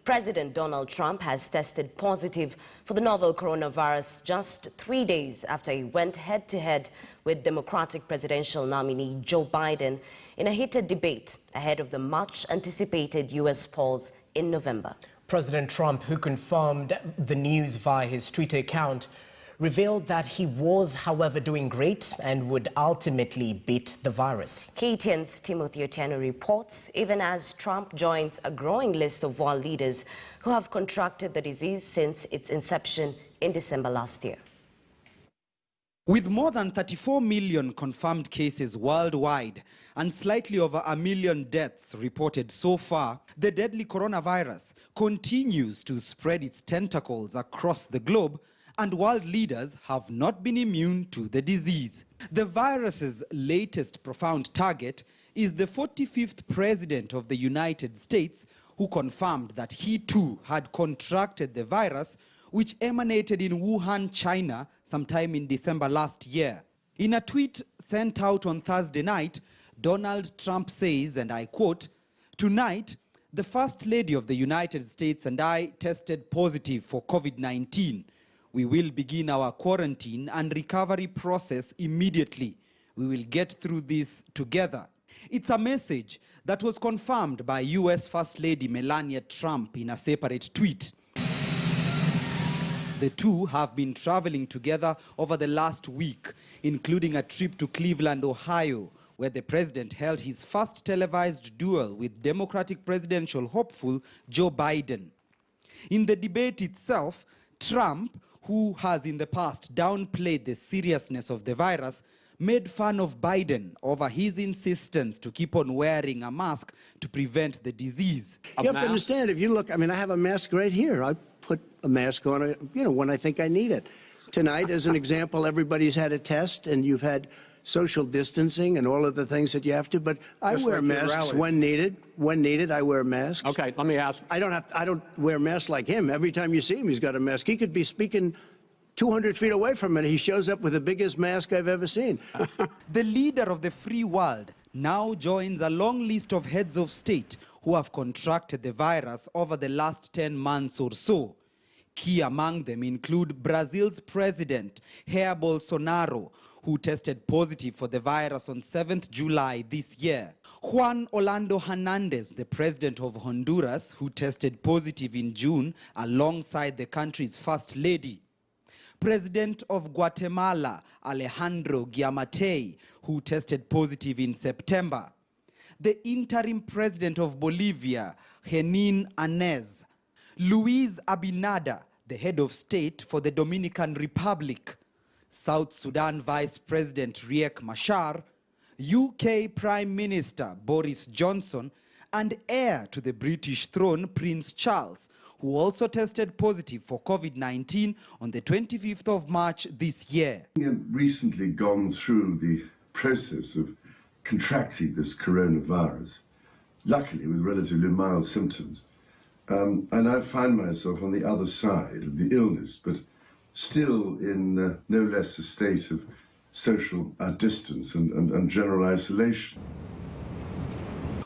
President Donald Trump has tested positive for the novel coronavirus just 3 days after he went head-to-head with Democratic presidential nominee Joe Biden in a heated debate ahead of the much-anticipated U.S. polls in November. President Trump, who confirmed the news via his Twitter account, revealed that he was, however, doing great and would ultimately beat the virus. KTN's Timothy Otieno reports, even as Trump joins a growing list of world leaders who have contracted the disease since its inception in December last year. With more than 34 million confirmed cases worldwide and slightly over 1 million deaths reported so far, the deadly coronavirus continues to spread its tentacles across the globe, and world leaders have not been immune to the disease. The virus's latest profound target is the 45th president of the United States, who confirmed that he too had contracted the virus, which emanated in Wuhan, China, sometime in December last year. In a tweet sent out on Thursday night, Donald Trump says, and I quote, "Tonight, the First Lady of the United States and I tested positive for COVID-19. We will begin our quarantine and recovery process immediately. We will get through this together." It's a message that was confirmed by US First Lady Melania Trump in a separate tweet. The two have been traveling together over the last week, including a trip to Cleveland, Ohio, where the president held his first televised duel with Democratic presidential hopeful Joe Biden. In the debate itself, Trump, who has in the past downplayed the seriousness of the virus, made fun of Biden over his insistence to keep on wearing a mask to prevent the disease. You have to understand, if you look, I mean, I have a mask right here. I put a mask on, when I think I need it. Tonight, as an example, everybody's had a test and you've had social distancing and all of the things that you have to, but I wear masks when needed. When needed, I wear masks. Okay, let me ask. I don't wear masks like him. Every time you see him, he's got a mask. He could be speaking 200 feet away from it. He shows up with the biggest mask I've ever seen. The leader of the free world now joins a long list of heads of state who have contracted the virus over the last 10 months or so. Key among them include Brazil's president, Jair Bolsonaro, who tested positive for the virus on 7th July this year. Juan Orlando Hernandez, the president of Honduras, who tested positive in June alongside the country's first lady. President of Guatemala, Alejandro Giammattei, who tested positive in September. The interim president of Bolivia, Jeanine Áñez. Luis Abinader, the head of state for the Dominican Republic. South Sudan Vice President Riek Machar, UK Prime Minister Boris Johnson, and heir to the British throne Prince Charles, who also tested positive for COVID-19 on the 25th of March this year. I have recently gone through the process of contracting this coronavirus, luckily with relatively mild symptoms. And I find myself on the other side of the illness, but still in no less a state of social distance and general isolation.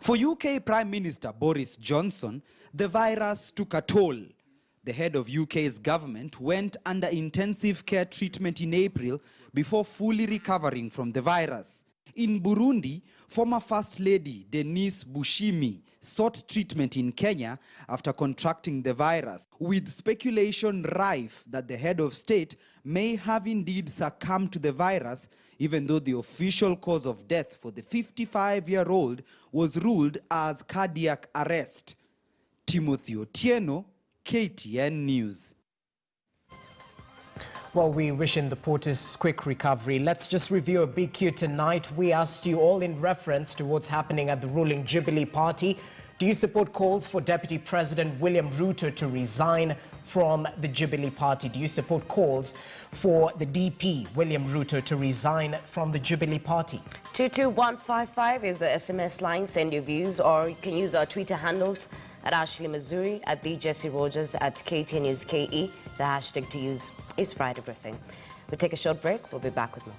For UK Prime Minister Boris Johnson, the virus took a toll. The head of UK's government went under intensive care treatment in April before fully recovering from the virus. In Burundi, former First Lady Denise Bushimi sought treatment in Kenya after contracting the virus, with speculation rife that the head of state may have indeed succumbed to the virus, even though the official cause of death for the 55-year-old was ruled as cardiac arrest. Timothy Otieno, KTN News. Well, we wish in the Portis quick recovery. Let's just review a big Q tonight. We asked you all in reference to what's happening at the ruling Jubilee Party. Do you support calls for Deputy President William Ruto to resign from the Jubilee Party? Do you support calls for the DP, William Ruto, to resign from the Jubilee Party? 22155 is the SMS line. Send your views, or you can use our Twitter handles at Ashley Missouri, at the Jesse Rogers, at KTN News KE. The hashtag to use is Friday Briefing. We'll take a short break. We'll be back with more.